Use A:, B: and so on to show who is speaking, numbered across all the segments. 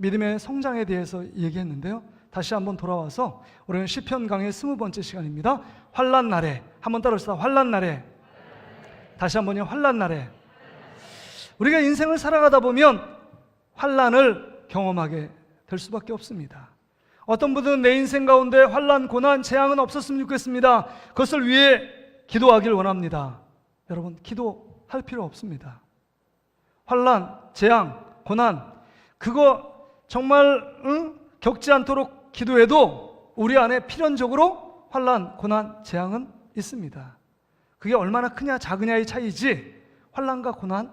A: 믿음의 성장에 대해서 얘기했는데요. 다시 한번 돌아와서 우리는 시편 강의 20번째 시간입니다. 환난 날에, 한번 따라합시다. 환난 날에. 다시 한번요. 환난 날에. 우리가 인생을 살아가다 보면 환난을 경험하게 될 수밖에 없습니다. 어떤 분들은 내 인생 가운데 환난, 고난, 재앙은 없었으면 좋겠습니다. 그것을 위해 기도하길 원합니다. 여러분, 기도할 필요 없습니다. 환난, 재앙, 고난, 그거 정말 겪지 않도록 기도해도 우리 안에 필연적으로 환난, 고난, 재앙은 있습니다. 그게 얼마나 크냐 작으냐의 차이지 환난과 고난,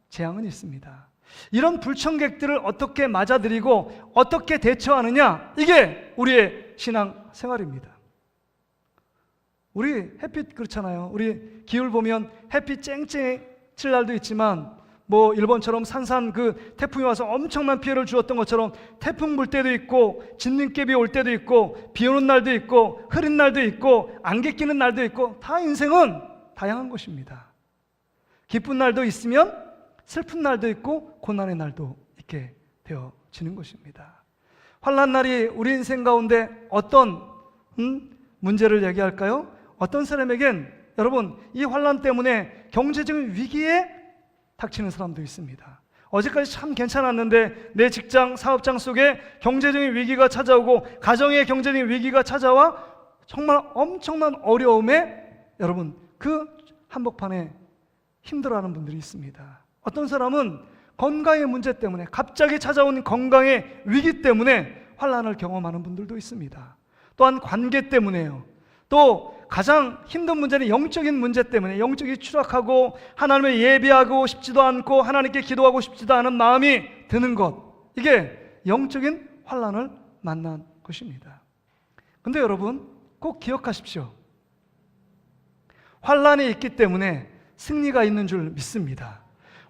A: 재앙은 있습니다. 이런 불청객들을 어떻게 맞아들이고 어떻게 대처하느냐, 이게 우리의 신앙 생활입니다. 우리 햇빛 그렇잖아요. 우리 기후를 보면 햇빛 쨍쨍 칠 날도 있지만 뭐 일본처럼 산산 그 태풍이 와서 엄청난 피해를 주었던 것처럼 태풍 불 때도 있고 진눈깨비 올 때도 있고 비 오는 날도 있고 흐린 날도 있고 안개 끼는 날도 있고, 다 인생은 다양한 것입니다. 기쁜 날도 있으면 슬픈 날도 있고 고난의 날도 있게 되어지는 것입니다. 환난 날이 우리 인생 가운데 어떤 문제를 얘기할까요? 어떤 사람에겐 여러분 이 환난 때문에 경제적인 위기에 닥치는 사람도 있습니다. 어제까지 참 괜찮았는데 내 직장, 사업장 속에 경제적인 위기가 찾아오고 가정의 경제적인 위기가 찾아와 정말 엄청난 어려움에 여러분 그 한복판에 힘들어하는 분들이 있습니다. 어떤 사람은 건강의 문제 때문에, 갑자기 찾아온 건강의 위기 때문에 환난을 경험하는 분들도 있습니다. 또한 관계 때문에요. 또 가장 힘든 문제는 영적인 문제 때문에 영적이 추락하고 하나님을 예배하고 싶지도 않고 하나님께 기도하고 싶지도 않은 마음이 드는 것, 이게 영적인 환난을 만난 것입니다. 근데 여러분 꼭 기억하십시오. 환난이 있기 때문에 승리가 있는 줄 믿습니다.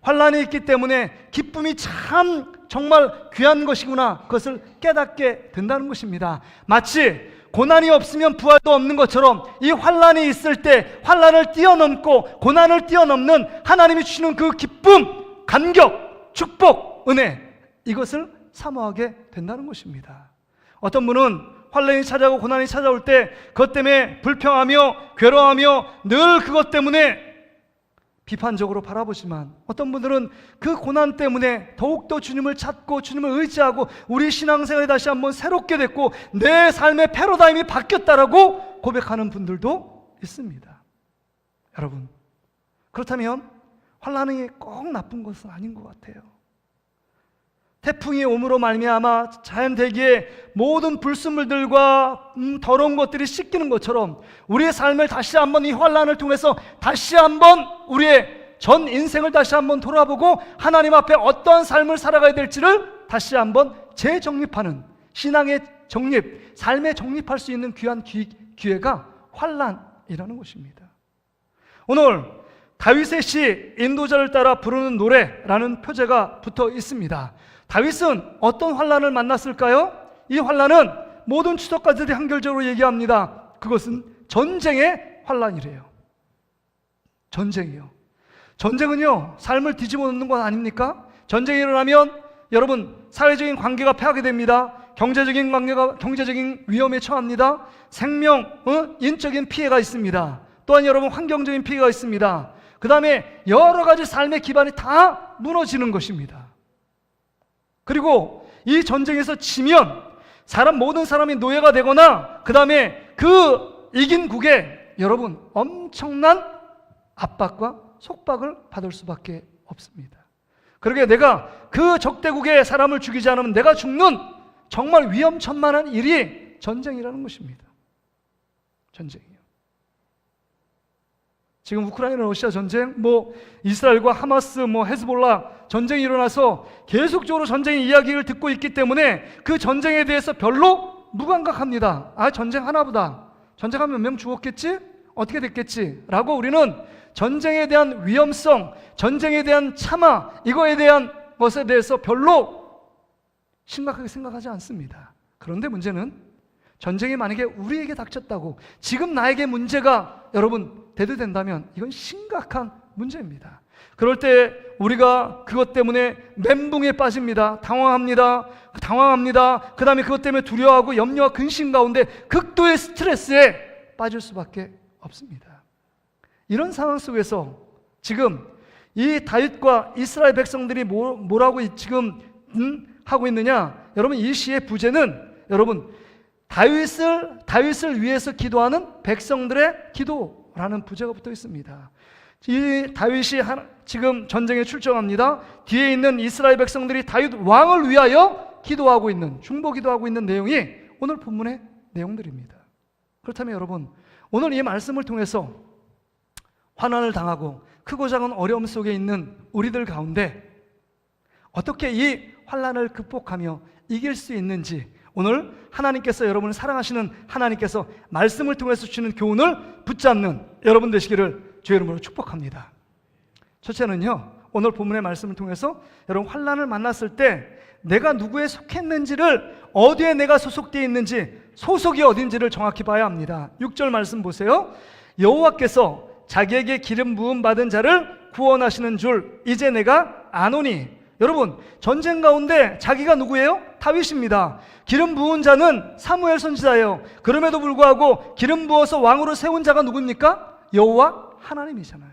A: 환난이 있기 때문에 기쁨이 참 정말 귀한 것이구나, 그것을 깨닫게 된다는 것입니다. 마치 고난이 없으면 부활도 없는 것처럼 이 환난이 있을 때 환난을 뛰어넘고 고난을 뛰어넘는 하나님이 주시는 그 기쁨, 감격, 축복, 은혜, 이것을 사모하게 된다는 것입니다. 어떤 분은 환난이 찾아오고 고난이 찾아올 때 그것 때문에 불평하며 괴로워하며 늘 그것 때문에 비판적으로 바라보지만, 어떤 분들은 그 고난 때문에 더욱더 주님을 찾고 주님을 의지하고 우리 신앙생활이 다시 한번 새롭게 됐고 내 삶의 패러다임이 바뀌었다라고 고백하는 분들도 있습니다. 여러분, 그렇다면 환난이 꼭 나쁜 것은 아닌 것 같아요. 태풍이 옴으로 말미암아 자연 대기에 모든 불순물들과 더러운 것들이 씻기는 것처럼 우리의 삶을 다시 한번 이 환난을 통해서 다시 한번 우리의 전 인생을 다시 한번 돌아보고 하나님 앞에 어떠한 삶을 살아가야 될지를 다시 한번 재정립하는, 신앙의 정립, 삶의 정립할 수 있는 귀한 기회가 환난이라는 것입니다. 오늘 다윗의 시 인도자를 따라 부르는 노래라는 표제가 붙어 있습니다. 다윗은 어떤 환난을 만났을까요? 이 환난은 모든 추적가들이 한결적으로 얘기합니다. 그것은 전쟁의 환난이래요. 전쟁이요. 전쟁은요, 삶을 뒤집어 놓는 것 아닙니까? 전쟁이 일어나면 여러분 사회적인 관계가 패하게 됩니다. 경제적인 위험에 처합니다. 생명, 인적인 피해가 있습니다. 또한 여러분 환경적인 피해가 있습니다. 그 다음에 여러 가지 삶의 기반이 다 무너지는 것입니다. 그리고 이 전쟁에서 지면 모든 사람이 노예가 되거나 그 다음에 그 이긴 국에 여러분 엄청난 압박과 속박을 받을 수밖에 없습니다. 그러게 내가 그 적대국의 사람을 죽이지 않으면 내가 죽는 정말 위험천만한 일이 전쟁이라는 것입니다. 전쟁이요. 지금 우크라이나 러시아 전쟁, 이스라엘과 하마스, 헤즈볼라 전쟁이 일어나서 계속적으로 전쟁의 이야기를 듣고 있기 때문에 그 전쟁에 대해서 별로 무감각합니다. 전쟁 하나보다. 전쟁하면 몇 명 죽었겠지? 어떻게 됐겠지? 라고 우리는 전쟁에 대한 위험성, 전쟁에 대한 참화, 이거에 대한 것에 대해서 별로 심각하게 생각하지 않습니다. 그런데 문제는 전쟁이 만약에 우리에게 닥쳤다고 지금 나에게 문제가 여러분 대두된다면 이건 심각한 문제입니다. 그럴 때 우리가 그것 때문에 멘붕에 빠집니다. 당황합니다. 그 다음에 그것 때문에 두려워하고 염려와 근심 가운데 극도의 스트레스에 빠질 수밖에 없습니다. 이런 상황 속에서 지금 이 다윗과 이스라엘 백성들이 뭐라고 지금 하고 있느냐? 여러분, 이 시의 부제는 여러분 다윗을 위해서 기도하는 백성들의 기도라는 부제가 붙어 있습니다. 이 다윗이 지금 전쟁에 출정합니다. 뒤에 있는 이스라엘 백성들이 다윗 왕을 위하여 기도하고 있는, 중보 기도하고 있는 내용이 오늘 본문의 내용들입니다. 그렇다면 여러분, 오늘 이 말씀을 통해서 환난을 당하고 크고 작은 어려움 속에 있는 우리들 가운데 어떻게 이 환난을 극복하며 이길 수 있는지, 오늘 하나님께서, 여러분을 사랑하시는 하나님께서 말씀을 통해서 주시는 교훈을 붙잡는 여러분 되시기를 주의 이름으로 축복합니다. 첫째는요, 오늘 본문의 말씀을 통해서 여러분 환난을 만났을 때 내가 누구에 속했는지를, 어디에 내가 소속되어 있는지, 소속이 어딘지를 정확히 봐야 합니다. 6절 말씀 보세요. 여호와께서 자기에게 기름 부음 받은 자를 구원하시는 줄 이제 내가 아노니. 여러분, 전쟁 가운데 자기가 누구예요? 다윗입니다. 기름 부은 자는 사무엘 선지자예요. 그럼에도 불구하고 기름 부어서 왕으로 세운 자가 누굽니까? 여호와 하나님이잖아요.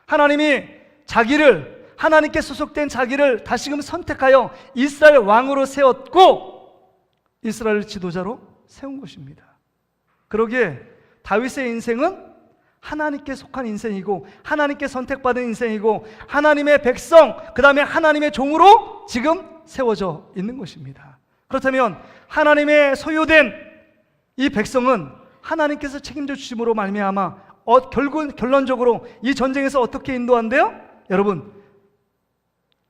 A: 하나님이 자기를, 하나님께 소속된 자기를 다시금 선택하여 이스라엘 왕으로 세웠고 이스라엘 지도자로 세운 것입니다. 그러기에 다윗의 인생은 하나님께 속한 인생이고, 하나님께 선택받은 인생이고, 하나님의 백성, 그 다음에 하나님의 종으로 지금 세워져 있는 것입니다. 그렇다면 하나님의 소유된 이 백성은 하나님께서 책임져 주심으로 말미암아 결론적으로 이 전쟁에서 어떻게 인도한대요? 여러분,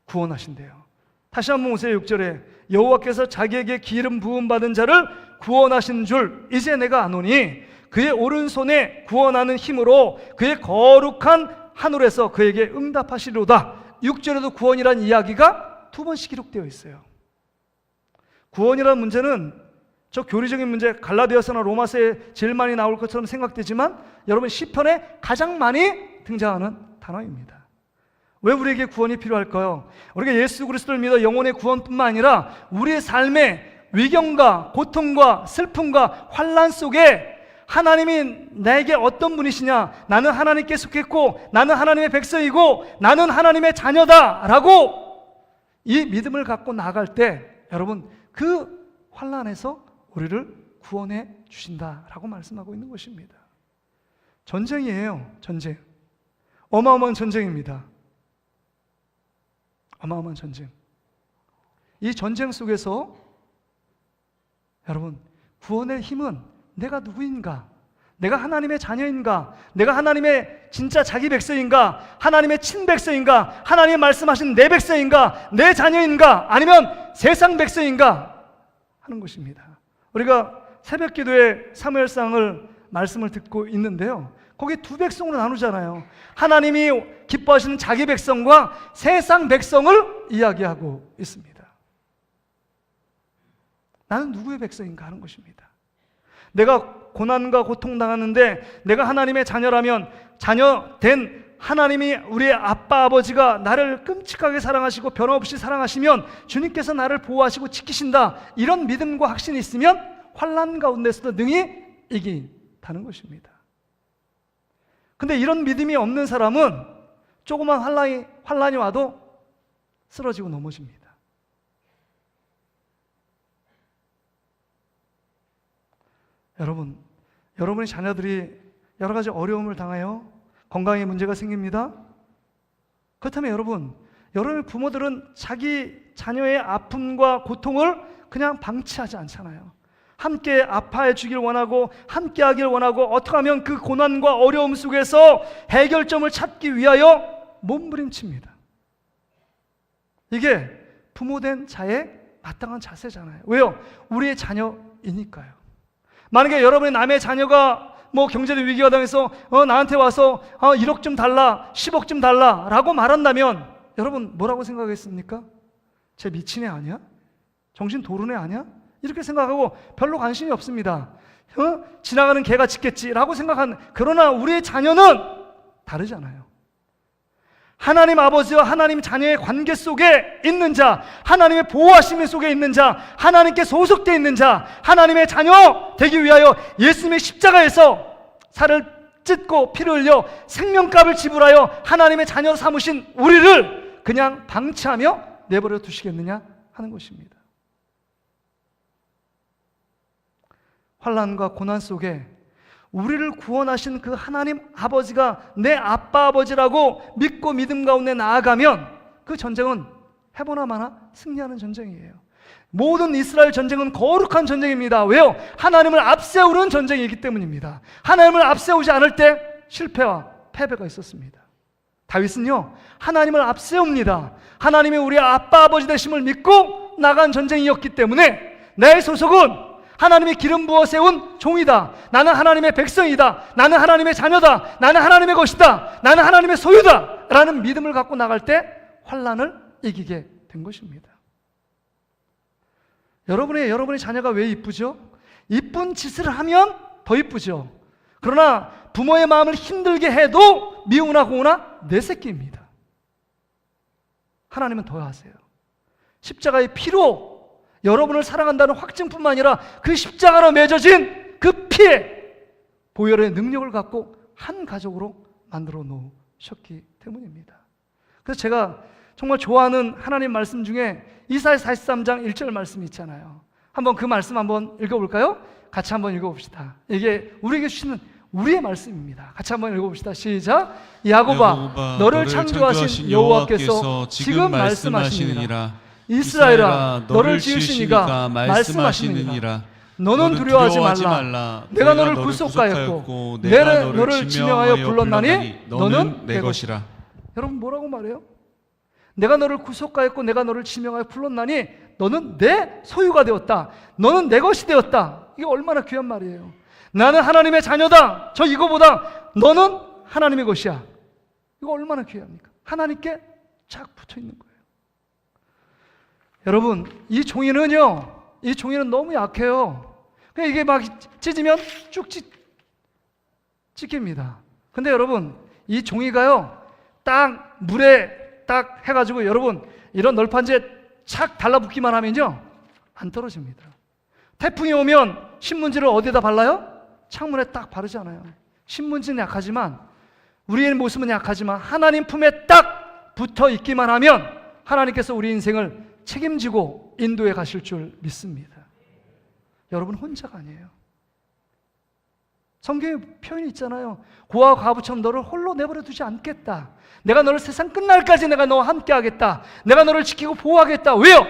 A: 구원하신대요. 다시 한번 보세요. 6절에 여호와께서 자기에게 기름 부음 받은 자를 구원하신 줄 이제 내가 아노니 그의 오른손에 구원하는 힘으로 그의 거룩한 하늘에서 그에게 응답하시리로다. 6절에도 구원이란 이야기가 두 번씩 기록되어 있어요. 구원이라는 문제는 저 교리적인 문제, 갈라디아서나 로마서에 제일 많이 나올 것처럼 생각되지만 여러분, 시편에 가장 많이 등장하는 단어입니다. 왜 우리에게 구원이 필요할까요? 우리가 예수 그리스도를 믿어 영혼의 구원뿐만 아니라 우리의 삶의 위경과 고통과 슬픔과 환난 속에 하나님이 나에게 어떤 분이시냐, 나는 하나님께 속했고 나는 하나님의 백성이고 나는 하나님의 자녀다라고 이 믿음을 갖고 나아갈 때 여러분, 그 환난에서 우리를 구원해 주신다라고 말씀하고 있는 것입니다. 전쟁이에요. 전쟁. 어마어마한 전쟁입니다. 어마어마한 전쟁. 이 전쟁 속에서 여러분, 구원의 힘은 내가 누구인가? 내가 하나님의 자녀인가? 내가 하나님의 진짜 자기 백성인가? 하나님의 친백성인가? 하나님이 말씀하신 내 백성인가? 내 자녀인가? 아니면 세상 백성인가? 하는 것입니다. 우리가 새벽 기도에 사무엘상을 말씀을 듣고 있는데요, 거기 두 백성으로 나누잖아요. 하나님이 기뻐하시는 자기 백성과 세상 백성을 이야기하고 있습니다. 나는 누구의 백성인가 하는 것입니다. 내가 고난과 고통 당하는데 내가 하나님의 자녀라면, 자녀된 하나님이, 우리의 아빠 아버지가 나를 끔찍하게 사랑하시고 변함없이 사랑하시면 주님께서 나를 보호하시고 지키신다, 이런 믿음과 확신이 있으면 환난 가운데서도 능히 이긴다는 것입니다. 근데 이런 믿음이 없는 사람은 조그만 환난이 와도 쓰러지고 넘어집니다. 여러분, 여러분의 자녀들이 여러 가지 어려움을 당하여 건강에 문제가 생깁니다. 그렇다면 여러분, 여러분의 부모들은 자기 자녀의 아픔과 고통을 그냥 방치하지 않잖아요. 함께 아파해 주길 원하고 함께 하길 원하고 어떻게 하면 그 고난과 어려움 속에서 해결점을 찾기 위하여 몸부림칩니다. 이게 부모된 자의 마땅한 자세잖아요. 왜요? 우리의 자녀이니까요. 만약에 여러분의 남의 자녀가 경제적 위기가 당해서 나한테 와서 1억 좀 달라, 10억 좀 달라 라고 말한다면 여러분 뭐라고 생각하겠습니까? 쟤 미친 애 아니야? 정신 도른 애 아니야? 이렇게 생각하고 별로 관심이 없습니다. 지나가는 개가 짖겠지 라고 생각하는, 그러나 우리의 자녀는 다르잖아요. 하나님 아버지와 하나님 자녀의 관계 속에 있는 자, 하나님의 보호하심 속에 있는 자, 하나님께 소속되어 있는 자, 하나님의 자녀 되기 위하여 예수님의 십자가에서 살을 찢고 피를 흘려 생명값을 지불하여 하나님의 자녀 삼으신 우리를 그냥 방치하며 내버려 두시겠느냐 하는 것입니다. 환난과 고난 속에 우리를 구원하신 그 하나님 아버지가 내 아빠 아버지라고 믿고 믿음 가운데 나아가면 그 전쟁은 해보나 마나 승리하는 전쟁이에요. 모든 이스라엘 전쟁은 거룩한 전쟁입니다. 왜요? 하나님을 앞세우는 전쟁이기 때문입니다. 하나님을 앞세우지 않을 때 실패와 패배가 있었습니다. 다윗은요, 하나님을 앞세웁니다. 하나님이 우리 아빠 아버지 되심을 믿고 나간 전쟁이었기 때문에 내 소속은 하나님이 기름 부어 세운 종이다. 나는 하나님의 백성이다. 나는 하나님의 자녀다. 나는 하나님의 것이다. 나는 하나님의 소유다. 라는 믿음을 갖고 나갈 때 환난을 이기게 된 것입니다. 여러분의 자녀가 왜 이쁘죠? 이쁜 짓을 하면 더 이쁘죠. 그러나 부모의 마음을 힘들게 해도 미우나 고우나 내 새끼입니다. 하나님은 더 하세요. 십자가의 피로 여러분을 사랑한다는 확증뿐만 아니라 그 십자가로 맺어진 그 피에 보혈의 능력을 갖고 한 가족으로 만들어 놓으셨기 때문입니다. 그래서 제가 정말 좋아하는 하나님 말씀 중에 이사야 43장 1절 말씀이 있잖아요. 한번 그 말씀 한번 읽어볼까요? 같이 한번 읽어봅시다. 이게 우리에게 주시는 우리의 말씀입니다. 같이 한번 읽어봅시다. 시작. 야곱아, 너를 창조하신 여호와께서 지금 말씀하시니라. 이스라엘아, 너를 지으신 이가 말씀하시느니라. 너는 두려워하지 말라. 내가 너를 구속하였고 내가 너를 지명하여 불렀나니 너는 내 것이라. 여러분 뭐라고 말해요? 내가 너를 구속하였고 내가 너를 지명하여 불렀나니 너는 내 소유가 되었다. 너는 내 것이 되었다. 이게 얼마나 귀한 말이에요. 나는 하나님의 자녀다. 저 이거보다 너는 하나님의 것이야. 이거 얼마나 귀합니까? 하나님께 착 붙어 있는 거예요. 여러분, 이 종이는 너무 약해요. 그냥 이게 막 찢으면 쭉 찢깁니다. 근데 여러분, 이 종이가요, 딱 물에 딱 해가지고 여러분, 이런 널판지에 착 달라붙기만 하면요, 안 떨어집니다. 태풍이 오면 신문지를 어디에다 발라요? 창문에 딱 바르잖아요. 신문지는 약하지만, 우리의 모습은 약하지만, 하나님 품에 딱 붙어 있기만 하면, 하나님께서 우리 인생을 책임지고 인도에 가실 줄 믿습니다. 여러분 혼자가 아니에요. 성경에 표현이 있잖아요. 고아와 과부처럼 너를 홀로 내버려 두지 않겠다. 내가 너를 세상 끝날까지 내가 너와 함께 하겠다. 내가 너를 지키고 보호하겠다. 왜요?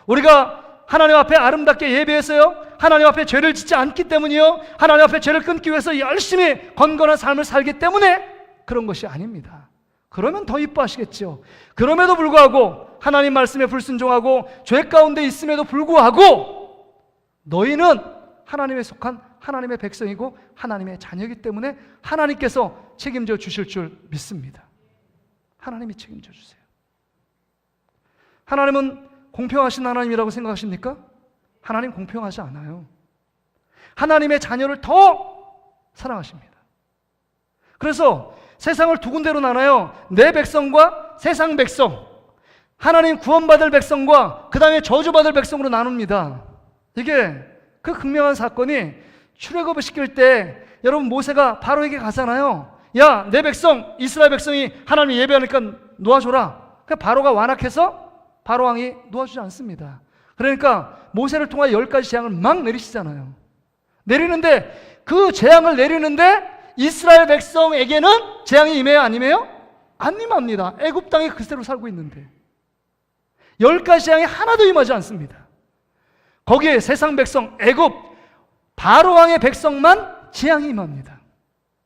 A: 우리가 하나님 앞에 아름답게 예배해서요, 하나님 앞에 죄를 짓지 않기 때문이요, 하나님 앞에 죄를 끊기 위해서 열심히 건건한 삶을 살기 때문에 그런 것이 아닙니다. 그러면 더 이뻐하시겠죠. 그럼에도 불구하고 하나님 말씀에 불순종하고 죄 가운데 있음에도 불구하고 너희는 하나님에 속한 하나님의 백성이고 하나님의 자녀이기 때문에 하나님께서 책임져 주실 줄 믿습니다. 하나님이 책임져 주세요. 하나님은 공평하신 하나님이라고 생각하십니까? 하나님 공평하지 않아요. 하나님의 자녀를 더 사랑하십니다. 그래서 세상을 두 군데로 나눠요. 내 백성과 세상 백성, 하나님 구원받을 백성과 그 다음에 저주받을 백성으로 나눕니다. 이게 그 극명한 사건이 출애굽을 시킬 때 여러분 모세가 바로에게 가잖아요. 야, 내 백성 이스라엘 백성이 하나님 예배하니까 놓아줘라. 바로가 완악해서 바로 왕이 놓아주지 않습니다. 그러니까 모세를 통하여 10가지 재앙을 막 내리시잖아요. 내리는데 그 재앙을 내리는데 이스라엘 백성에게는 재앙이 임해요? 안 임해요? 안 임합니다. 애굽 땅에 그대로 살고 있는데 10가지 재앙이 하나도 임하지 않습니다. 거기에 세상 백성, 애굽, 바로 왕의 백성만 재앙이 임합니다.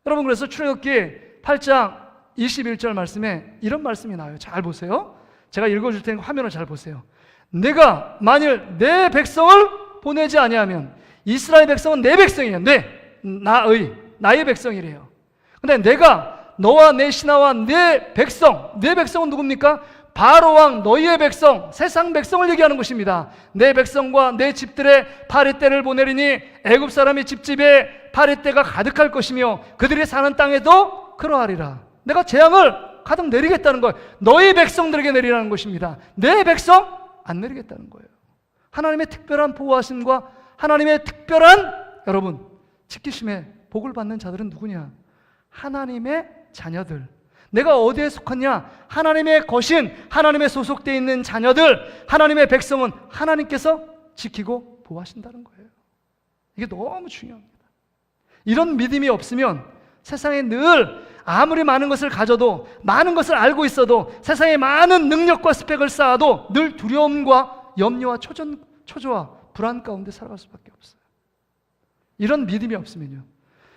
A: 여러분, 그래서 출애굽기 8장 21절 말씀에 이런 말씀이 나와요. 잘 보세요. 제가 읽어줄 테니까 화면을 잘 보세요. 내가 만일 내 백성을 보내지 아니하면, 이스라엘 백성은 내 백성이에요. 나의 백성이래요. 근데 내가 너와 내 신하와 내 백성은 누굽니까? 바로왕 너희의 백성, 세상 백성을 얘기하는 것입니다. 내 백성과 내 집들에 파리떼를 보내리니 애굽 사람이 집집에 파리떼가 가득할 것이며 그들이 사는 땅에도 그러하리라. 내가 재앙을 가득 내리겠다는 거예요. 너희 백성들에게 내리라는 것입니다. 내 백성 안 내리겠다는 거예요. 하나님의 특별한 보호하심과 하나님의 특별한 여러분 지키심에 복을 받는 자들은 누구냐? 하나님의 자녀들. 내가 어디에 속하냐? 하나님의 것인 하나님의 소속되어 있는 자녀들, 하나님의 백성은 하나님께서 지키고 보호하신다는 거예요. 이게 너무 중요합니다. 이런 믿음이 없으면 세상에 늘 아무리 많은 것을 가져도, 많은 것을 알고 있어도, 세상에 많은 능력과 스펙을 쌓아도 늘 두려움과 염려와 초조와 불안 가운데 살아갈 수밖에 없어요. 이런 믿음이 없으면요,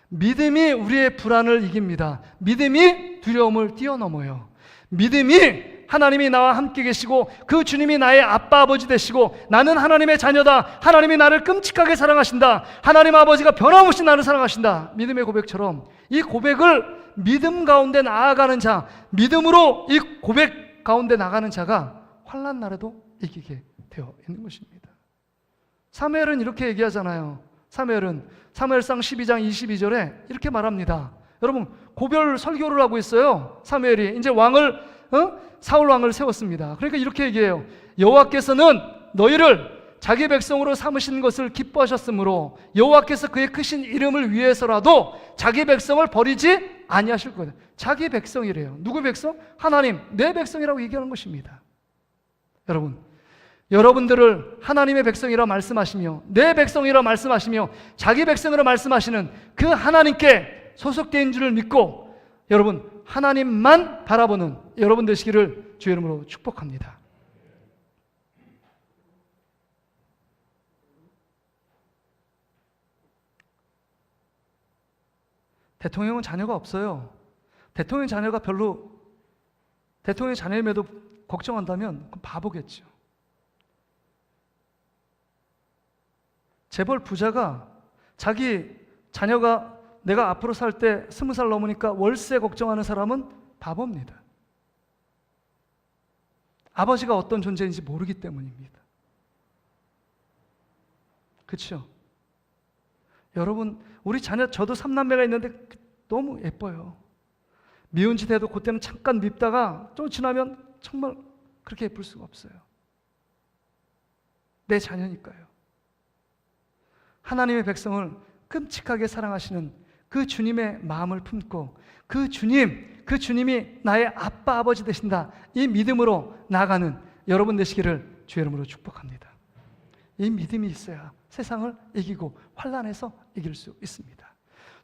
A: 믿음이 우리의 불안을 이깁니다. 믿음이 두려움을 뛰어넘어요. 믿음이 하나님이 나와 함께 계시고 그 주님이 나의 아빠 아버지 되시고 나는 하나님의 자녀다, 하나님이 나를 끔찍하게 사랑하신다, 하나님 아버지가 변함없이 나를 사랑하신다, 믿음의 고백처럼 이 고백을 믿음 가운데 나아가는 자, 믿음으로 이 고백 가운데 나가는 자가 환난 날에도 이기게 되어 있는 것입니다. 사무엘은 이렇게 얘기하잖아요. 사무엘상 12장 22절에 이렇게 말합니다. 여러분, 고별 설교를 하고 있어요. 사무엘이 이제 사울 왕을 세웠습니다. 그러니까 이렇게 얘기해요. 여호와께서는 너희를 자기 백성으로 삼으신 것을 기뻐하셨으므로 여호와께서 그의 크신 이름을 위해서라도 자기 백성을 버리지 아니하실 거예요. 자기 백성이래요. 누구 백성? 하나님, 내 백성이라고 얘기하는 것입니다. 여러분들을 하나님의 백성이라 말씀하시며 내 백성이라 말씀하시며 자기 백성이라 말씀하시는 그 하나님께 소속된 줄을 믿고 여러분 하나님만 바라보는 여러분 되시기를 주의 이름으로 축복합니다. 대통령은 자녀가 없어요. 대통령 자녀임에도 걱정한다면 그건 바보겠죠. 재벌 부자가 자기 자녀가 내가 앞으로 살 때 20살 넘으니까 월세 걱정하는 사람은 바보입니다. 아버지가 어떤 존재인지 모르기 때문입니다. 그렇죠? 여러분, 우리 자녀, 저도 3남매가 있는데 너무 예뻐요. 미운 짓 해도 그때는 잠깐 밉다가 좀 지나면 정말 그렇게 예쁠 수가 없어요. 내 자녀니까요. 하나님의 백성을 끔찍하게 사랑하시는 그 주님의 마음을 품고 그 주님이 나의 아빠 아버지 되신다, 이 믿음으로 나아가는 여러분 되시기를 주의 이름으로 축복합니다. 이 믿음이 있어야 세상을 이기고 환난에서 이길 수 있습니다.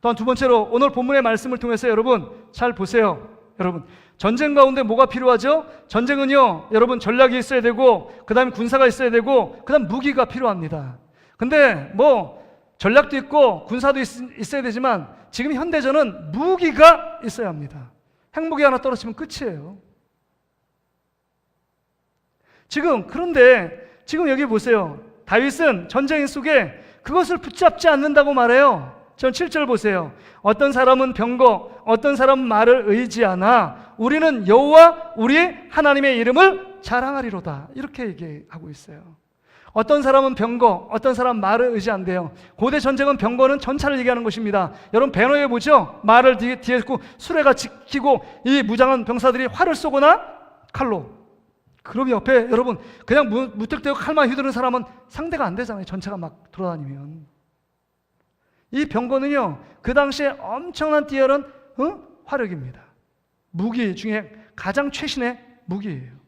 A: 또한 두 번째로 오늘 본문의 말씀을 통해서 여러분 잘 보세요. 여러분, 전쟁 가운데 뭐가 필요하죠? 전쟁은요, 여러분 전략이 있어야 되고 그 다음에 군사가 있어야 되고 그 다음 무기가 필요합니다. 근데 전략도 있고 군사도 있어야 되지만 지금 현대전은 무기가 있어야 합니다. 핵무기 하나 떨어지면 끝이에요. 그런데 지금 여기 보세요. 다윗은 전쟁 속에 그것을 붙잡지 않는다고 말해요. 전 7절 보세요. 어떤 사람은 병거, 어떤 사람은 말을 의지하나 우리는 여호와 우리 하나님의 이름을 자랑하리로다, 이렇게 얘기하고 있어요. 어떤 사람은 병거, 어떤 사람은 말을 의지한대요. 고대 전쟁은 병거는 전차를 얘기하는 것입니다. 여러분 배너에 보죠? 말을 뒤에 있고 수레가 지키고 이 무장한 병사들이 활을 쏘거나 칼로. 그럼 옆에 여러분 그냥 무턱대고 칼만 휘두르는 사람은 상대가 안 되잖아요. 전차가 막 돌아다니면. 이 병거는요, 그 당시에 엄청난 뛰어난 화력입니다. 무기 중에 가장 최신의 무기예요.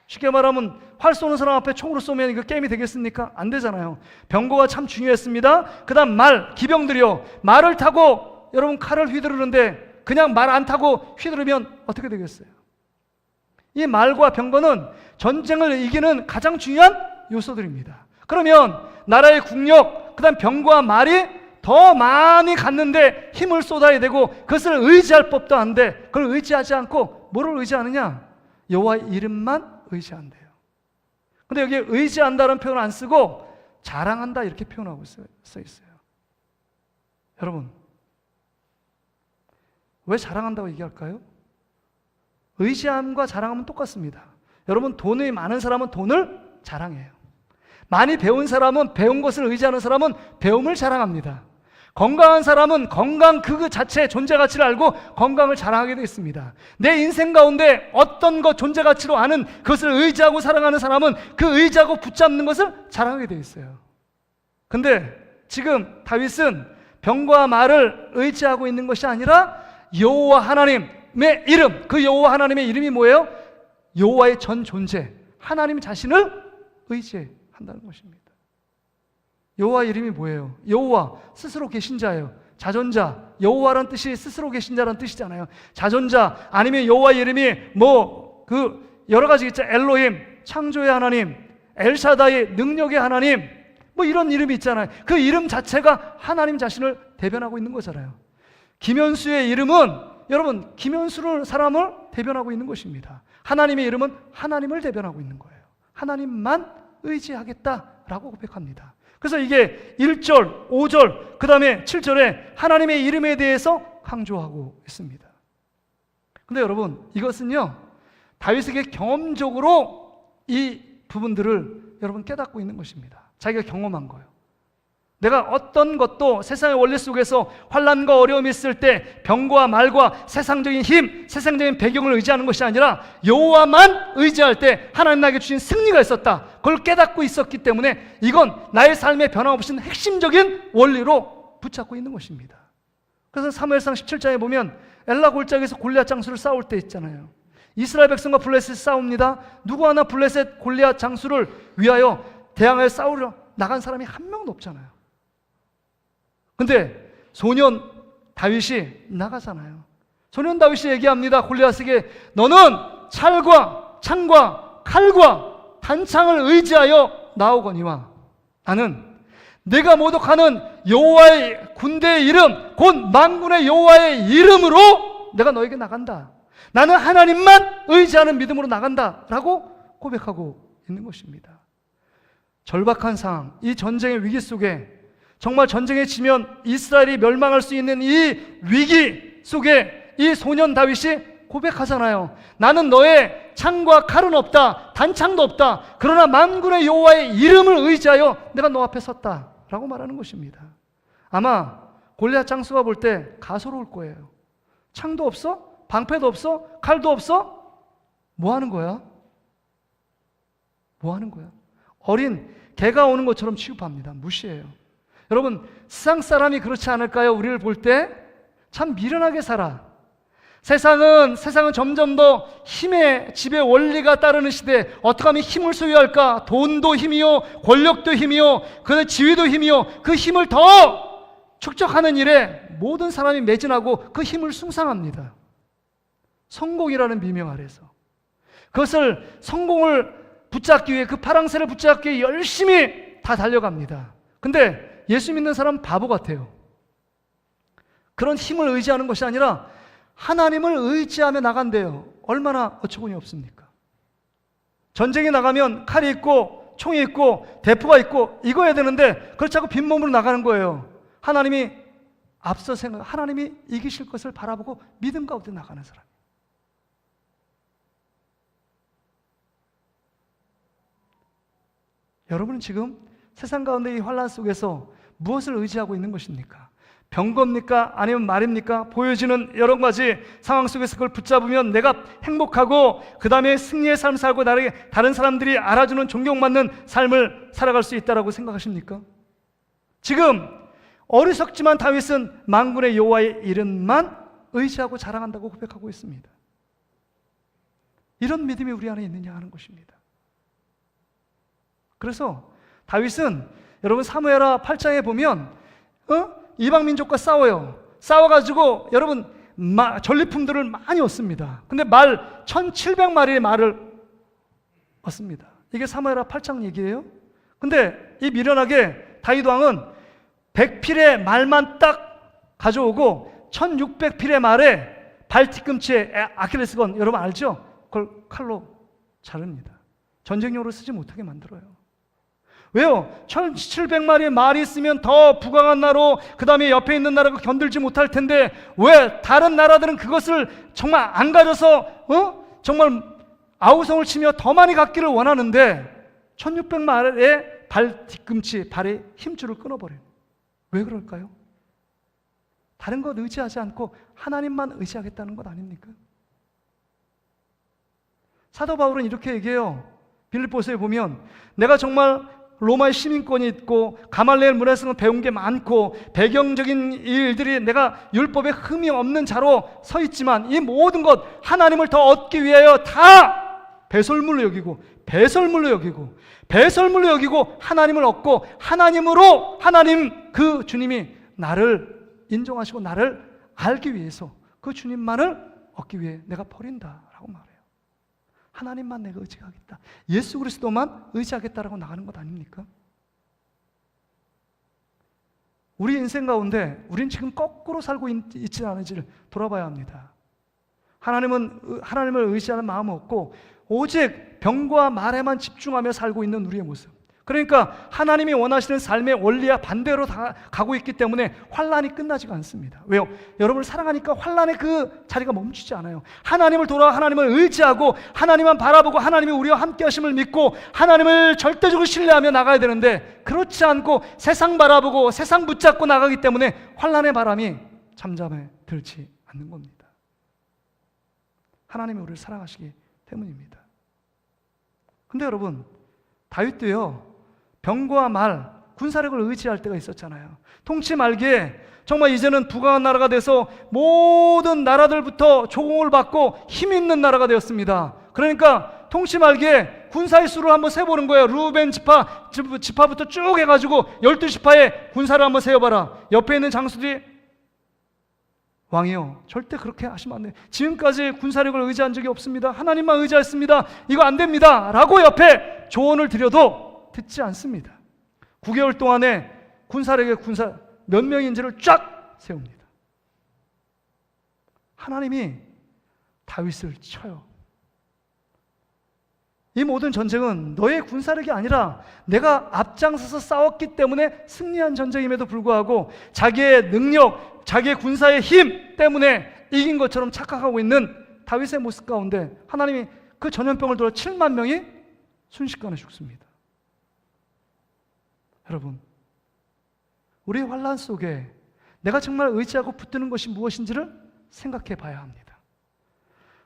A: 쉽게 말하면 활 쏘는 사람 앞에 총으로 쏘면 이거 게임이 되겠습니까? 안 되잖아요. 병거가 참 중요했습니다. 그 다음 기병들이요, 말을 타고 여러분 칼을 휘두르는데 그냥 말 안 타고 휘두르면 어떻게 되겠어요? 이 말과 병거는 전쟁을 이기는 가장 중요한 요소들입니다. 그러면 나라의 국력, 그 다음 병거와 말이 더 많이 갔는데 힘을 쏟아야 되고 그것을 의지할 법도 안 돼. 그걸 의지하지 않고 뭐를 의지하느냐? 여호와의 이름만 의지한대요. 근데 여기 의지한다는 표현을 안 쓰고 자랑한다 이렇게 표현하고 써 있어요. 여러분, 왜 자랑한다고 얘기할까요? 의지함과 자랑하면 똑같습니다. 여러분, 돈이 많은 사람은 돈을 자랑해요. 많이 배운 사람은 배운 것을 의지하는 사람은 배움을 자랑합니다. 건강한 사람은 건강 그 자체의 존재 가치를 알고 건강을 자랑하게 되어 있습니다. 내 인생 가운데 어떤 것 존재 가치로 아는 그것을 의지하고 사랑하는 사람은 그 의지하고 붙잡는 것을 자랑하게 되어 있어요. 근데 지금 다윗은 병과 말을 의지하고 있는 것이 아니라 여호와 하나님의 이름, 그 여호와 하나님의 이름이 뭐예요? 여호와의 전 존재, 하나님 자신을 의지한다는 것입니다. 여호와 이름이 뭐예요? 여호와, 스스로 계신 자예요. 자존자, 여호와란 뜻이 스스로 계신 자란 뜻이잖아요. 자존자, 아니면 여호와 이름이 여러 가지 있죠. 엘로힘, 창조의 하나님, 엘샤다이, 능력의 하나님, 이런 이름이 있잖아요. 그 이름 자체가 하나님 자신을 대변하고 있는 거잖아요. 김현수의 이름은 여러분, 김현수를 사람을 대변하고 있는 것입니다. 하나님의 이름은 하나님을 대변하고 있는 거예요. 하나님만 의지하겠다라고 고백합니다. 그래서 이게 1절, 5절, 그 다음에 7절에 하나님의 이름에 대해서 강조하고 있습니다. 근데 여러분, 이것은요, 다윗에게 경험적으로 이 부분들을 여러분 깨닫고 있는 것입니다. 자기가 경험한 거예요. 내가 어떤 것도 세상의 원리 속에서 환난과 어려움이 있을 때 병과 말과 세상적인 힘, 세상적인 배경을 의지하는 것이 아니라 여호와만 의지할 때 하나님 나에게 주신 승리가 있었다. 그걸 깨닫고 있었기 때문에 이건 나의 삶의 변함없인 핵심적인 원리로 붙잡고 있는 것입니다. 그래서 사무엘상 17장에 보면 엘라 골짜기에서 골리앗 장수를 싸울 때 있잖아요. 이스라엘 백성과 블레셋이 싸웁니다. 누구 하나 블레셋 골리앗 장수를 위하여 대항하여 싸우려 나간 사람이 한 명도 없잖아요. 근데 소년 다윗이 나가잖아요. 소년 다윗이 얘기합니다. 골리앗에게 너는 찰과 창과 칼과 단창을 의지하여 나오거니와 나는 내가 모독하는 여호와의 군대의 이름 곧 만군의 여호와의 이름으로 내가 너에게 나간다. 나는 하나님만 의지하는 믿음으로 나간다 라고 고백하고 있는 것입니다. 절박한 상황, 이 전쟁의 위기 속에 정말 전쟁에 지면 이스라엘이 멸망할 수 있는 이 위기 속에 이 소년 다윗이 고백하잖아요. 나는 너의 창과 칼은 없다, 단창도 없다. 그러나 만군의 여호와의 이름을 의지하여 내가 너 앞에 섰다 라고 말하는 것입니다. 아마 골리앗 장수가 볼 때 가소로울 거예요. 창도 없어? 방패도 없어? 칼도 없어? 뭐 하는 거야? 뭐 하는 거야? 어린 개가 오는 것처럼 취급합니다. 무시해요. 여러분, 세상 사람이 그렇지 않을까요? 우리를 볼 때 참 미련하게 살아. 세상은 점점 더 힘의 지배 원리가 따르는 시대. 어떻게 하면 힘을 소유할까? 돈도 힘이요, 권력도 힘이요, 그 지위도 힘이요. 그 힘을 더 축적하는 일에 모든 사람이 매진하고 그 힘을 숭상합니다. 성공이라는 미명 아래서 그것을 성공을 붙잡기 위해 그 파랑새를 붙잡기 위해 열심히 다 달려갑니다. 근데 예수 믿는 사람은 바보 같아요. 그런 힘을 의지하는 것이 아니라 하나님을 의지하며 나간대요. 얼마나 어처구니 없습니까? 전쟁에 나가면 칼이 있고 총이 있고 대포가 있고 이거 해야 되는데 그렇지 않고 빈몸으로 나가는 거예요. 하나님이 앞서 하나님이 이기실 것을 바라보고 믿음 가운데 나가는 사람. 여러분은 지금 세상 가운데 이 환난 속에서 무엇을 의지하고 있는 것입니까? 병겁니까? 아니면 말입니까? 보여지는 여러 가지 상황 속에서 그걸 붙잡으면 내가 행복하고 그 다음에 승리의 삶을 살고 다른 사람들이 알아주는 존경받는 삶을 살아갈 수 있다고 생각하십니까? 지금 어리석지만 다윗은 만군의 여호와의 이름만 의지하고 자랑한다고 고백하고 있습니다. 이런 믿음이 우리 안에 있느냐 하는 것입니다. 그래서 다윗은 여러분 사무엘하 8장에 보면 이방 민족과 싸워요. 싸워가지고 여러분 전리품들을 많이 얻습니다. 근데 말 1700마리의 말을 얻습니다. 이게 사무엘하 8장 얘기예요. 근데 이 미련하게 다윗 왕은 100필의 말만 딱 가져오고 1600필의 말에 발 뒤꿈치에 아킬레스건 여러분 알죠? 그걸 칼로 자릅니다. 전쟁용으로 쓰지 못하게 만들어요. 왜요? 1700마리의 말이 있으면 더 부강한 나라로 그 다음에 옆에 있는 나라가 견딜지 못할 텐데 왜 다른 나라들은 그것을 정말 안 가져서 정말 아우성을 치며 더 많이 갖기를 원하는데 1600마리의 발 뒤꿈치 발의 힘줄을 끊어버려요. 왜 그럴까요? 다른 것 의지하지 않고 하나님만 의지하겠다는 것 아닙니까? 사도 바울은 이렇게 얘기해요. 빌립보서에 보면 내가 정말 로마의 시민권이 있고 가말리엘 문화에서는 배운 게 많고 배경적인 일들이 내가 율법에 흠이 없는 자로 서 있지만 이 모든 것 하나님을 더 얻기 위하여 다 배설물로 여기고 하나님을 얻고 하나님으로 하나님 그 주님이 나를 인정하시고 나를 알기 위해서 그 주님만을 얻기 위해 내가 버린다라고 말해요. 하나님만 내가 의지하겠다. 예수 그리스도만 의지하겠다라고 나가는 것 아닙니까? 우리 인생 가운데 우린 지금 거꾸로 살고 있지 않은지를 돌아봐야 합니다. 하나님을 의지하는 마음은 없고 오직 병과 말에만 집중하며 살고 있는 우리의 모습. 그러니까 하나님이 원하시는 삶의 원리와 반대로 가고 있기 때문에 환난이 끝나지가 않습니다. 왜요? 여러분을 사랑하니까 환난의 그 자리가 멈추지 않아요. 하나님을 돌아와 하나님을 의지하고 하나님만 바라보고 하나님이 우리와 함께 하심을 믿고 하나님을 절대적으로 신뢰하며 나가야 되는데 그렇지 않고 세상 바라보고 세상 붙잡고 나가기 때문에 환난의 바람이 잠잠해 들지 않는 겁니다. 하나님이 우리를 사랑하시기 때문입니다. 근데 여러분, 다윗도요 병과 말, 군사력을 의지할 때가 있었잖아요. 통치 말기에 정말 이제는 부강한 나라가 돼서 모든 나라들부터 조공을 받고 힘 있는 나라가 되었습니다. 그러니까 통치 말기에 군사의 수를 한번 세보는 거예요. 루벤 지파부터 쭉 해가지고 12지파의 군사를 한번 세어봐라. 옆에 있는 장수들이 왕이요, 절대 그렇게 하시면 안 돼요. 지금까지 군사력을 의지한 적이 없습니다. 하나님만 의지했습니다. 이거 안 됩니다 라고 옆에 조언을 드려도 듣지 않습니다. 9개월 동안에 군사력의 군사 몇 명인지를 쫙 세웁니다. 하나님이 다윗을 쳐요. 이 모든 전쟁은 너의 군사력이 아니라 내가 앞장서서 싸웠기 때문에 승리한 전쟁임에도 불구하고 자기의 능력, 자기의 군사의 힘 때문에 이긴 것처럼 착각하고 있는 다윗의 모습 가운데 하나님이 그 전염병을 돌아 7만 명이 순식간에 죽습니다. 여러분, 우리의 환난 속에 내가 정말 의지하고 붙드는 것이 무엇인지를 생각해 봐야 합니다.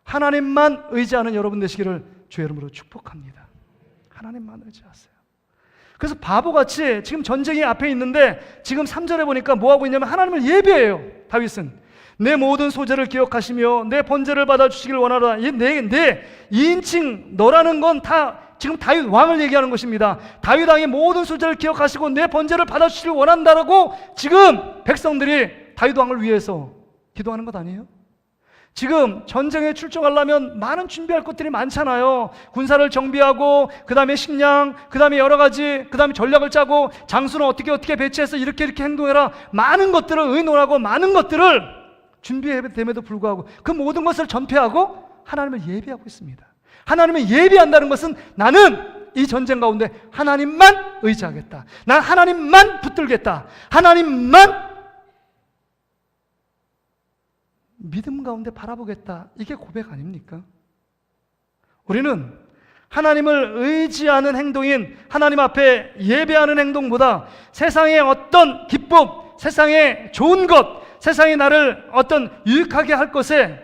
A: 하나님만 의지하는 여러분 되시기를 주의 이름으로 축복합니다. 하나님만 의지하세요. 그래서 바보같이 지금 전쟁이 앞에 있는데 지금 3절에 보니까 뭐하고 있냐면 하나님을 예배해요. 다윗은 내 모든 소재를 기억하시며 내 번제를 받아주시길 원하라. 내 2인칭 너라는 건 다 지금 다윗 왕을 얘기하는 것입니다. 다윗 왕의 모든 소재를 기억하시고 내 번제를 받아주시길 원한다라고 지금 백성들이 다윗 왕을 위해서 기도하는 것 아니에요? 지금 전쟁에 출정하려면 많은 준비할 것들이 많잖아요. 군사를 정비하고 그 다음에 식량, 그 다음에 여러 가지, 그 다음에 전략을 짜고 장수는 어떻게 배치해서 이렇게 행동해라. 많은 것들을 의논하고 많은 것들을 준비됨에도 불구하고 그 모든 것을 전폐하고 하나님을 예배하고 있습니다. 하나님을 예배한다는 것은 나는 이 전쟁 가운데 하나님만 의지하겠다. 난 하나님만 붙들겠다. 하나님만 믿음 가운데 바라보겠다. 이게 고백 아닙니까? 우리는 하나님을 의지하는 행동인 하나님 앞에 예배하는 행동보다 세상의 어떤 기쁨, 세상의 좋은 것, 세상이 나를 어떤 유익하게 할 것에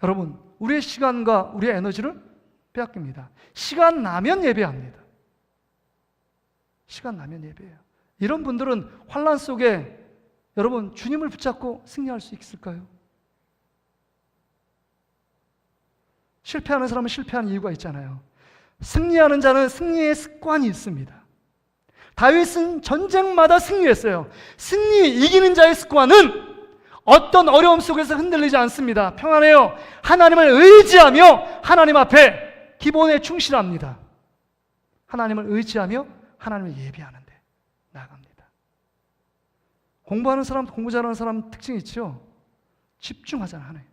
A: 여러분 우리의 시간과 우리의 에너지를 빼앗깁니다. 시간 나면 예배합니다. 시간 나면 예배해요. 이런 분들은 환난 속에 여러분 주님을 붙잡고 승리할 수 있을까요? 실패하는 사람은 실패하는 이유가 있잖아요. 승리하는 자는 승리의 습관이 있습니다. 다윗은 전쟁마다 승리했어요. 이기는 자의 습관은 어떤 어려움 속에서 흔들리지 않습니다. 평안해요. 하나님을 의지하며 하나님 앞에 기본에 충실합니다. 하나님을 의지하며 하나님을 예배하는데 나아갑니다. 공부하는 사람, 공부 잘하는 사람 특징이 있죠. 집중하잖아요. 하나님.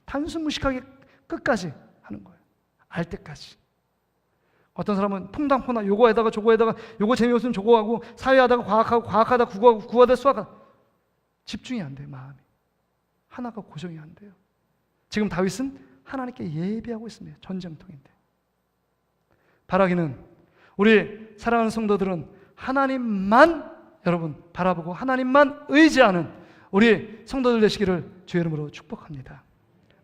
A: 단순 무식하게 끝까지 하는 거예요. 알 때까지. 어떤 사람은 퐁당퐁당 요거에다가 저거에다가 요거 재미없으면 저거 하고 사회하다가 과학하고 과학하다 국어하고 국어하다 수학하다 집중이 안 돼요. 마음이 하나가 고정이 안 돼요. 지금 다윗은 하나님께 예배하고 있습니다. 전쟁통인데 바라기는 우리 사랑하는 성도들은 하나님만 여러분 바라보고 하나님만 의지하는 우리 성도들 되시기를 주의 이름으로 축복합니다.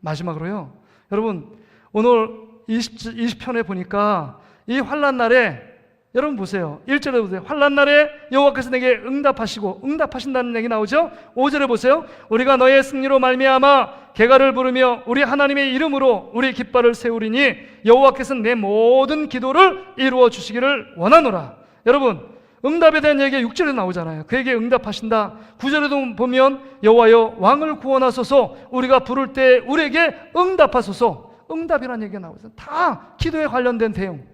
A: 마지막으로요, 여러분 오늘 20편에 보니까 이 환난 날에 여러분 보세요. 1절에 보세요. 환난 날에 여호와께서 내게 응답하신다는 얘기 나오죠. 5절에 보세요. 우리가 너의 승리로 말미암아 개가를 부르며 우리 하나님의 이름으로 우리 깃발을 세우리니 여호와께서는 내 모든 기도를 이루어 주시기를 원하노라. 여러분 응답에 대한 얘기가 6절에 나오잖아요. 그에게 응답하신다. 9절에도 보면 여호와여 왕을 구원하소서, 우리가 부를 때 우리에게 응답하소서. 응답이라는 얘기가 나오잖아요. 다 기도에 관련된 내용.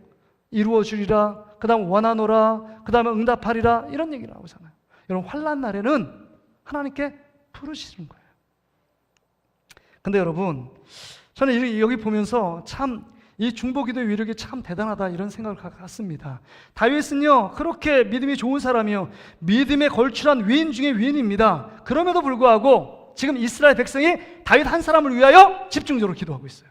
A: 이루어 주리라, 그 다음 원하노라, 그 다음에 응답하리라, 이런 얘기 나오잖아요. 여러분 환난 날에는 하나님께 부르시는 거예요. 근데 여러분 저는 여기 보면서 참 이 중보기도의 위력이 참 대단하다 이런 생각을 갖습니다. 다윗은요 그렇게 믿음이 좋은 사람이요, 믿음에 걸출한 위인 중에 위인입니다. 그럼에도 불구하고 지금 이스라엘 백성이 다윗 한 사람을 위하여 집중적으로 기도하고 있어요.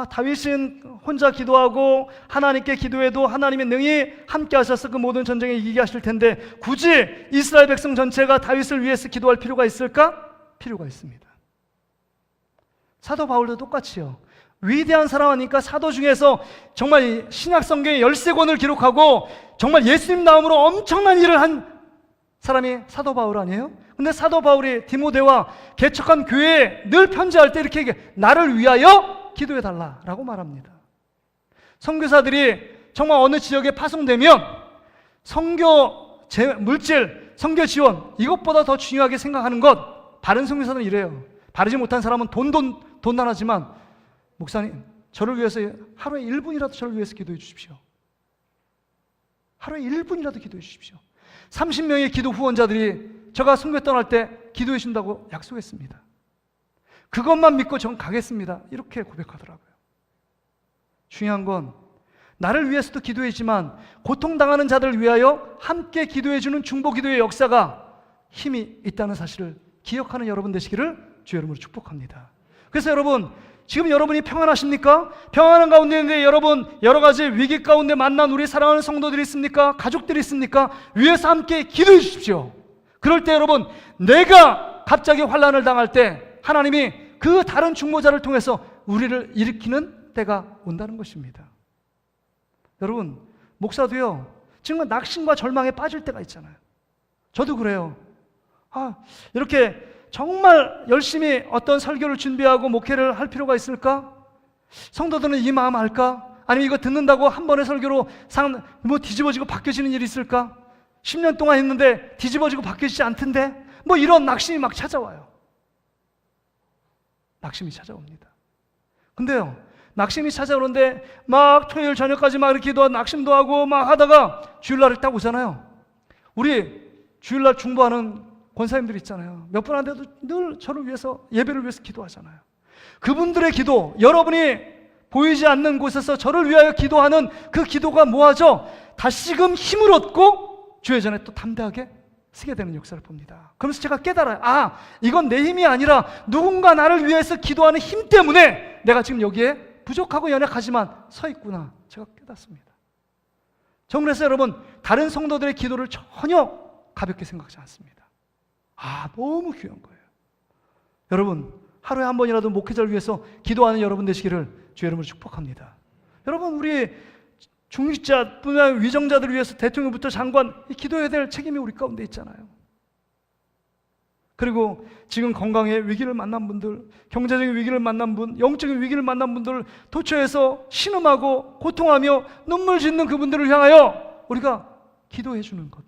A: 다윗은 혼자 기도하고 하나님께 기도해도 하나님의 능히 함께 하셔서 그 모든 전쟁에 이기게 하실 텐데 굳이 이스라엘 백성 전체가 다윗을 위해서 기도할 필요가 있을까? 필요가 있습니다. 사도 바울도 똑같이요. 위대한 사람 하니까 사도 중에서 정말 신약 성경의 13권을 기록하고 정말 예수님 나음으로 엄청난 일을 한 사람이 사도 바울 아니에요? 근데 사도 바울이 디모데와 개척한 교회에 늘 편지할 때 이렇게 나를 위하여 기도해 달라라고 말합니다. 선교사들이 정말 어느 지역에 파송되면 선교 물질, 선교 지원 이것보다 더 중요하게 생각하는 것, 바른 선교사는 이래요. 바르지 못한 사람은 돈 나라지만 목사님 저를 위해서 하루에 1분이라도 저를 위해서 기도해 주십시오. 하루에 1분이라도 기도해 주십시오. 30명의 기도 후원자들이 제가 선교 떠날 때 기도해 준다고 약속했습니다. 그것만 믿고 전 가겠습니다. 이렇게 고백하더라고요. 중요한 건 나를 위해서도 기도했지만 고통당하는 자들을 위하여 함께 기도해주는 중보기도의 역사가 힘이 있다는 사실을 기억하는 여러분 되시기를 주의 이름으로 축복합니다. 그래서 여러분 지금 여러분이 평안하십니까? 평안한 가운데 있는데 여러분 여러 가지 위기 가운데 만난 우리 사랑하는 성도들이 있습니까? 가족들이 있습니까? 위에서 함께 기도해 주십시오. 그럴 때 여러분 내가 갑자기 환난을 당할 때 하나님이 그 다른 중보자를 통해서 우리를 일으키는 때가 온다는 것입니다. 여러분 목사도요 정말 낙심과 절망에 빠질 때가 있잖아요. 저도 그래요. 이렇게 정말 열심히 어떤 설교를 준비하고 목회를 할 필요가 있을까? 성도들은 이 마음 알까? 아니면 이거 듣는다고 한 번의 설교로 뒤집어지고 바뀌어지는 일이 있을까? 10년 동안 했는데 뒤집어지고 바뀌어지지 않던데? 이런 낙심이 막 찾아와요. 낙심이 찾아옵니다. 근데요 낙심이 찾아오는데 막 토요일 저녁까지 막 이렇게 기도하고 낙심도 하고 막 하다가 주일날에 딱 오잖아요. 우리 주일날 중보하는 권사님들 있잖아요. 몇 분 안 돼도 늘 저를 위해서 예배를 위해서 기도하잖아요. 그분들의 기도, 여러분이 보이지 않는 곳에서 저를 위하여 기도하는 그 기도가 뭐하죠? 다시금 힘을 얻고 주의 전에 또 담대하게 쓰게 되는 역사를 봅니다. 그러면서 제가 깨달아요. 이건 내 힘이 아니라 누군가 나를 위해서 기도하는 힘 때문에 내가 지금 여기에 부족하고 연약하지만 서 있구나. 제가 깨닫습니다. 그래서 여러분 다른 성도들의 기도를 전혀 가볍게 생각하지 않습니다. 너무 귀한 거예요. 여러분 하루에 한 번이라도 목회자를 위해서 기도하는 여러분 되시기를 주의 이름으로 축복합니다. 여러분 우리 중직자, 위정자들을 위해서 대통령부터 장관 기도해야 될 책임이 우리 가운데 있잖아요. 그리고 지금 건강의 위기를 만난 분들, 경제적인 위기를 만난 분, 영적인 위기를 만난 분들 도처에서 신음하고 고통하며 눈물 짓는 그분들을 향하여 우리가 기도해 주는 것,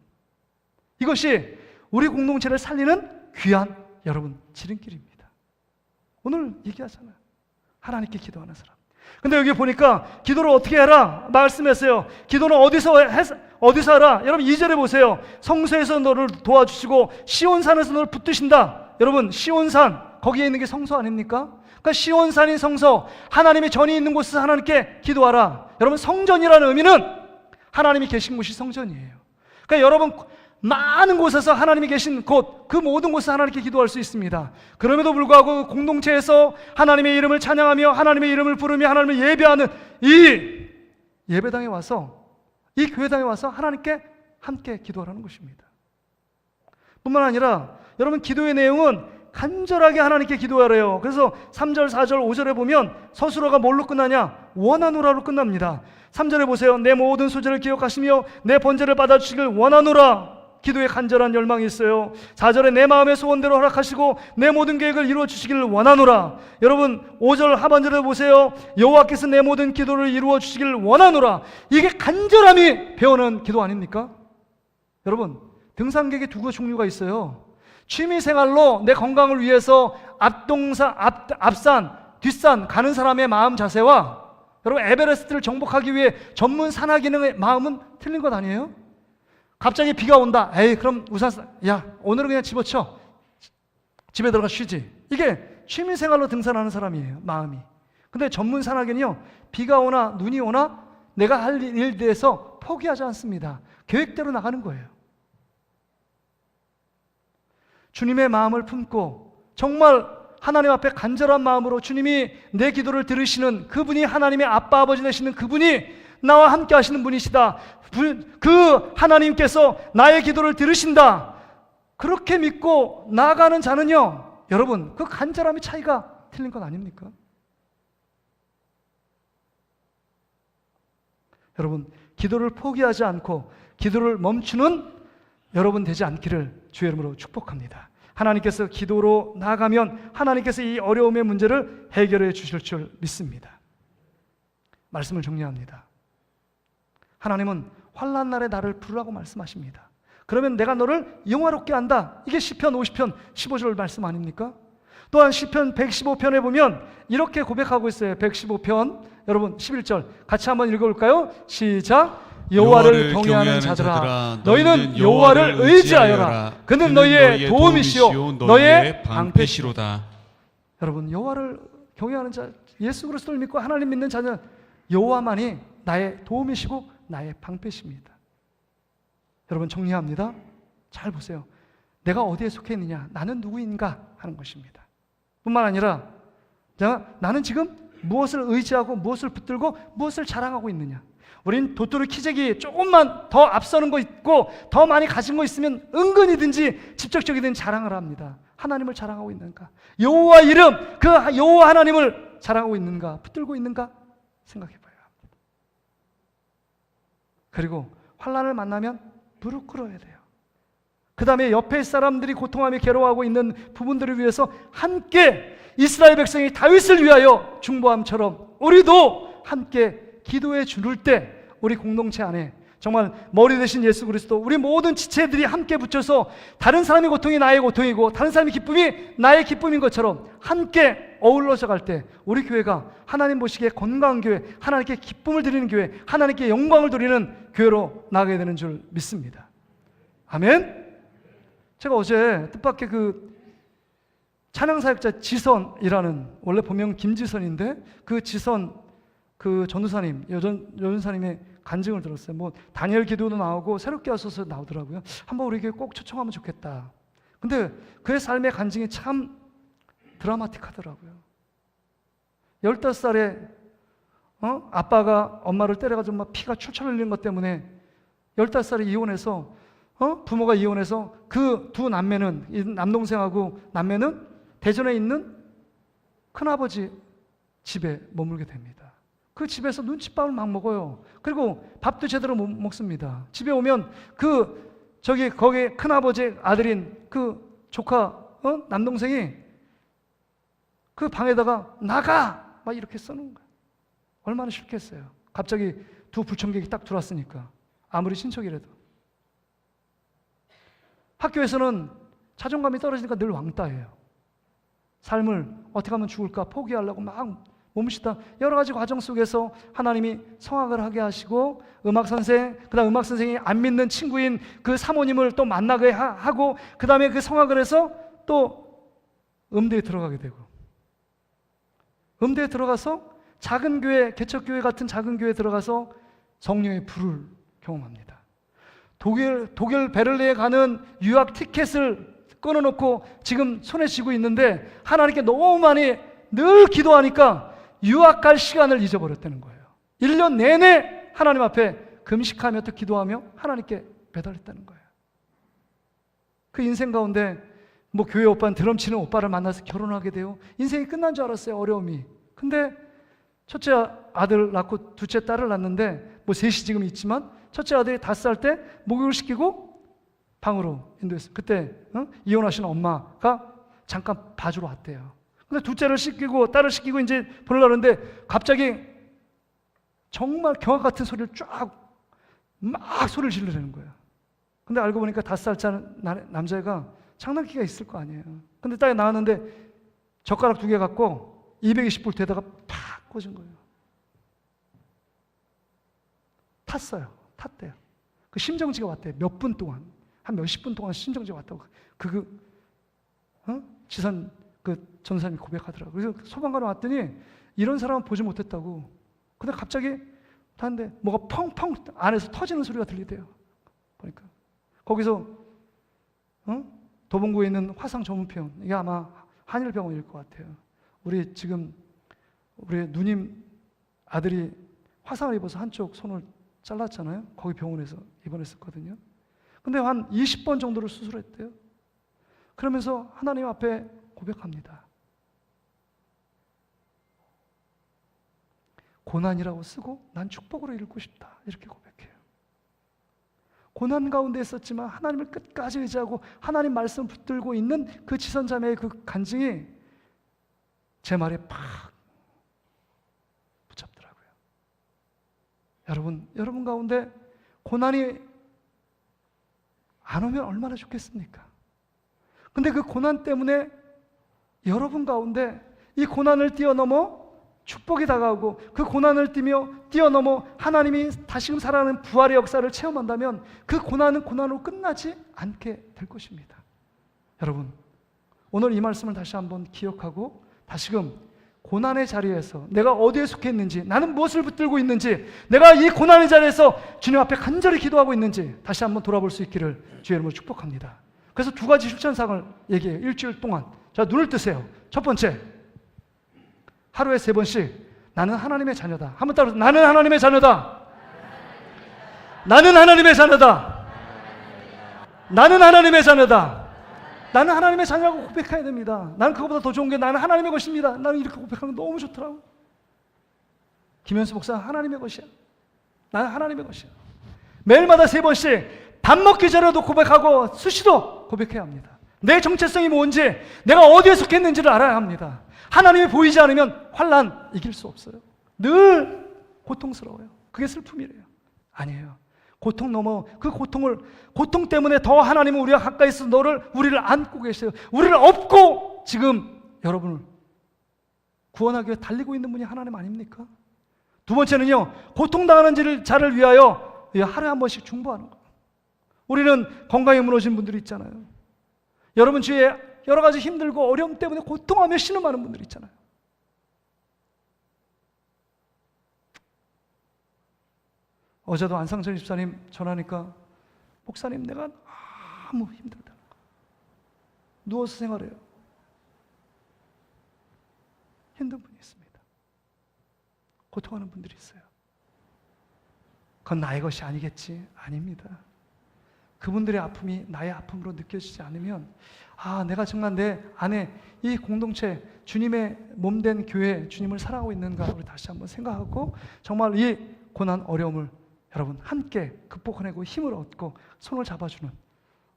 A: 이것이 우리 공동체를 살리는 귀한 여러분 지름길입니다. 오늘 얘기하잖아요. 하나님께 기도하는 사람. 근데 여기 보니까 기도를 어떻게 해라 말씀했어요. 기도는 어디서 하라? 여러분 2절에 보세요. 성소에서 너를 도와주시고 시온산에서 너를 붙드신다. 여러분 시온산 거기에 있는 게 성소 아닙니까? 그러니까 시온산인 성소, 하나님의 전이 있는 곳에서 하나님께 기도하라. 여러분 성전이라는 의미는 하나님이 계신 곳이 성전이에요. 그러니까 여러분 많은 곳에서 하나님이 계신 곳, 그 모든 곳에서 하나님께 기도할 수 있습니다. 그럼에도 불구하고 공동체에서 하나님의 이름을 찬양하며 하나님의 이름을 부르며 하나님을 예배하는 이 예배당에 와서, 이 교회당에 와서 하나님께 함께 기도하라는 것입니다. 뿐만 아니라 여러분 기도의 내용은 간절하게 하나님께 기도하래요. 그래서 3절, 4절, 5절에 보면 서술어가 뭘로 끝나냐? 원하노라로 끝납니다. 3절에 보세요. 내 모든 소재를 기억하시며 내 번제를 받아주시길 원하노라. 기도에 간절한 열망이 있어요. 4절에 내 마음의 소원대로 허락하시고 내 모든 계획을 이루어 주시기를 원하노라. 여러분 5절 하반절에 보세요. 여호와께서 내 모든 기도를 이루어 주시기를 원하노라. 이게 간절함이 배우는 기도 아닙니까? 여러분 등산객의 두 종류가 있어요. 취미생활로 내 건강을 위해서 앞산, 뒷산 가는 사람의 마음 자세와 여러분 에베레스트를 정복하기 위해 전문 산악인의 마음은 틀린 것 아니에요? 갑자기 비가 온다. 에이 그럼 우산 야 오늘은 그냥 집어쳐. 집에 들어가 쉬지. 이게 취미생활로 등산하는 사람이에요. 마음이. 근데 전문 산악인이요. 비가 오나 눈이 오나 내가 할 일에 대해서 포기하지 않습니다. 계획대로 나가는 거예요. 주님의 마음을 품고 정말 하나님 앞에 간절한 마음으로 주님이 내 기도를 들으시는 그분이 하나님의 아빠 아버지 되시는 그분이 나와 함께 하시는 분이시다. 그 하나님께서 나의 기도를 들으신다. 그렇게 믿고 나아가는 자는요, 여러분 그 간절함의 차이가 틀린 것 아닙니까? 여러분 기도를 포기하지 않고 기도를 멈추는 여러분 되지 않기를 주의 이름으로 축복합니다. 하나님께서 기도로 나아가면 하나님께서 이 어려움의 문제를 해결해 주실 줄 믿습니다. 말씀을 정리합니다. 하나님은 환난 날에 나를 부르라고 말씀하십니다. 그러면 내가 너를 영화롭게 한다. 이게 시편 50편 15절 말씀 아닙니까? 또한 시편 115편에 보면 이렇게 고백하고 있어요. 115편 여러분 11절 같이 한번 읽어볼까요? 시작. 여호와를 경외하는 자들아 너희는 여호와를 의지하여라. 그는 너희의 도움이시요 너희의 방패시로다. 여러분 여호와를 경외하는 자, 예수 그리스도를 믿고 하나님 믿는 자는 여호와만이 나의 도움이시고 나의 방패십니다. 여러분 정리합니다. 잘 보세요. 내가 어디에 속해 있느냐, 나는 누구인가 하는 것입니다. 뿐만 아니라 나는 지금 무엇을 의지하고 무엇을 붙들고 무엇을 자랑하고 있느냐. 우린 도토리 키재기 조금만 더 앞서는 거 있고 더 많이 가진 거 있으면 은근히든지 직접적이든 자랑을 합니다. 하나님을 자랑하고 있는가? 여호와 이름, 그 여호와 하나님을 자랑하고 있는가? 붙들고 있는가? 생각해 봐야 합니다. 그리고 환난을 만나면 무릎 꿇어야 돼요. 그 다음에 옆에 사람들이 고통하며 괴로워하고 있는 부분들을 위해서 함께 이스라엘 백성이 다윗을 위하여 중보함처럼 우리도 함께 기도해 주를 때 우리 공동체 안에 정말 머리 대신 예수 그리스도, 우리 모든 지체들이 함께 붙여서 다른 사람의 고통이 나의 고통이고 다른 사람의 기쁨이 나의 기쁨인 것처럼 함께 어울러져 갈 때 우리 교회가 하나님 보시기에 건강한 교회, 하나님께 기쁨을 드리는 교회, 하나님께 영광을 드리는 교회로 나가게 되는 줄 믿습니다. 아멘. 제가 어제 뜻밖의 그 찬양사역자 지선이라는, 원래 본명 김지선인데 그 지선 그 전도사님, 여전사님의 간증을 들었어요. 뭐 다니엘 기도도 나오고 새롭게 하소서 나오더라고요. 한번 우리 교회 꼭 초청하면 좋겠다. 근데 그의 삶의 간증이 참 드라마틱하더라고요. 15살에 아빠가 엄마를 때려가지고 막 피가 출출 흘리는 것 때문에 15살에 이혼해서 부모가 이혼해서 그 두 남매는, 이 남동생하고 남매는 대전에 있는 큰아버지 집에 머물게 됩니다. 그 집에서 눈칫밥을 막 먹어요. 그리고 밥도 제대로 못 먹습니다. 집에 오면 거기 큰아버지 아들인 그 조카 남동생이 그 방에다가 나가! 막 이렇게 써놓은 거예요. 얼마나 싫겠어요. 갑자기 두 불청객이 딱 들어왔으니까. 아무리 친척이라도. 학교에서는 자존감이 떨어지니까 늘 왕따예요. 삶을 어떻게 하면 죽을까 포기하려고 막 몸시다 여러 가지 과정 속에서 하나님이 성악을 하게 하시고 음악선생, 그 다음 음악선생이 안 믿는 친구인 그 사모님을 또 만나게 하고 그 다음에 그 성악을 해서 또 음대에 들어가게 되고 음대에 들어가서 작은 교회, 개척교회 같은 작은 교회에 들어가서 성령의 불을 경험합니다. 독일 베를린에 가는 유학 티켓을 끊어놓고 지금 손에 쥐고 있는데 하나님께 너무 많이 늘 기도하니까 유학 갈 시간을 잊어버렸다는 거예요. 1년 내내 하나님 앞에 금식하며 또 기도하며 하나님께 매달렸다는 거예요. 그 인생 가운데 뭐 교회 오빠는 드럼 치는 오빠를 만나서 결혼하게 돼요. 인생이 끝난 줄 알았어요, 어려움이. 근데 첫째 아들 낳고 둘째 딸을 낳는데 뭐 셋이 지금 있지만 첫째 아들이 5살 때 목욕을 시키고 방으로 인도했어요. 그때 이혼하신 엄마가 잠깐 봐주러 왔대요. 근데 둘째를 씻기고 딸을 씻기고 이제 보내려는데 갑자기 정말 경악 같은 소리를 막 소리를 지르려는 거예요. 근데 알고 보니까 5살짜리 남자애가 장난기가 있을 거 아니에요. 근데 딸이 나왔는데 젓가락 2개 갖고 220불 대다가 팍 꽂은 거예요. 탔대요. 그 심정지가 왔대요. 몇 분 동안, 한 몇십 분 동안 심정지가 왔다고. 지선 전사님이 고백하더라고요. 그래서 소방관에 왔더니 이런 사람은 보지 못했다고. 근데 갑자기 하는데 뭐가 펑펑 안에서 터지는 소리가 들리대요. 보니까 거기서 도봉구에 있는 화상 전문병원, 이게 아마 한일병원일 것 같아요. 우리 누님 아들이 화상을 입어서 한쪽 손을 잘랐잖아요. 거기 병원에서 입원했었거든요. 근데 한 20번 정도를 수술했대요. 그러면서 하나님 앞에 고백합니다. 고난이라고 쓰고 난 축복으로 읽고 싶다. 이렇게 고백해요. 고난 가운데 있었지만 하나님을 끝까지 의지하고 하나님 말씀 붙들고 있는 그 지선자매의 그 간증이 제 말에 팍 붙잡더라고요. 여러분 가운데 고난이 안 오면 얼마나 좋겠습니까? 근데 그 고난 때문에 여러분 가운데 이 고난을 뛰어넘어 축복이 다가오고 그 고난을 뛰어넘어 하나님이 다시금 살아나는 부활의 역사를 체험한다면 그 고난은 고난으로 끝나지 않게 될 것입니다. 여러분, 오늘 이 말씀을 다시 한번 기억하고 다시금 고난의 자리에서 내가 어디에 속해 있는지, 나는 무엇을 붙들고 있는지, 내가 이 고난의 자리에서 주님 앞에 간절히 기도하고 있는지 다시 한번 돌아볼 수 있기를 주의 이름으로 축복합니다. 그래서 2가지 실천사항을 얘기해요. 일주일 동안. 자, 눈을 뜨세요. 첫 번째, 하루에 3번씩 나는 하나님의 자녀다. 한번 따라서 나는 하나님의 자녀다. 나는 하나님의 자녀다. 나는 하나님의 자녀다. 나는 하나님의 자녀라고 고백해야 됩니다. 나는 그것보다 더 좋은 게 나는 하나님의 것입니다. 나는 이렇게 고백하는 거 너무 좋더라고. 김현수 목사 하나님의 것이야. 나는 하나님의 것이야. 매일마다 3번씩 밥 먹기 전에도 고백하고 수시도 고백해야 합니다. 내 정체성이 뭔지, 내가 어디에 속했는지를 알아야 합니다. 하나님이 보이지 않으면 환난 이길 수 없어요. 늘 고통스러워요. 그게 슬픔이래요. 아니에요. 고통 넘어 그 고통 때문에 더 하나님은 우리가 가까이 있어 우리를 안고 계세요. 우리를 업고 지금 여러분을 구원하기 위해 달리고 있는 분이 하나님 아닙니까? 2번째는요, 고통당하는 자를 위하여 하루에 한 번씩 중보하는 거예요. 우리는 건강이 무너진 분들이 있잖아요. 여러분 주위에 여러 가지 힘들고 어려움 때문에 고통하며 신음하는 분들 있잖아요. 어제도 안상철 집사님 전화하니까 목사님 내가 너무 힘들다. 누워서 생활해요. 힘든 분이 있습니다. 고통하는 분들이 있어요. 그건 나의 것이 아니겠지? 아닙니다. 그분들의 아픔이 나의 아픔으로 느껴지지 않으면 내가 정말 내 안에 이 공동체, 주님의 몸된 교회, 주님을 사랑하고 있는가 우리 다시 한번 생각하고 정말 이 고난, 어려움을 여러분 함께 극복해내고 힘을 얻고 손을 잡아주는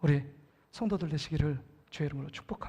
A: 우리 성도들 되시기를 주의 이름으로 축복합니다.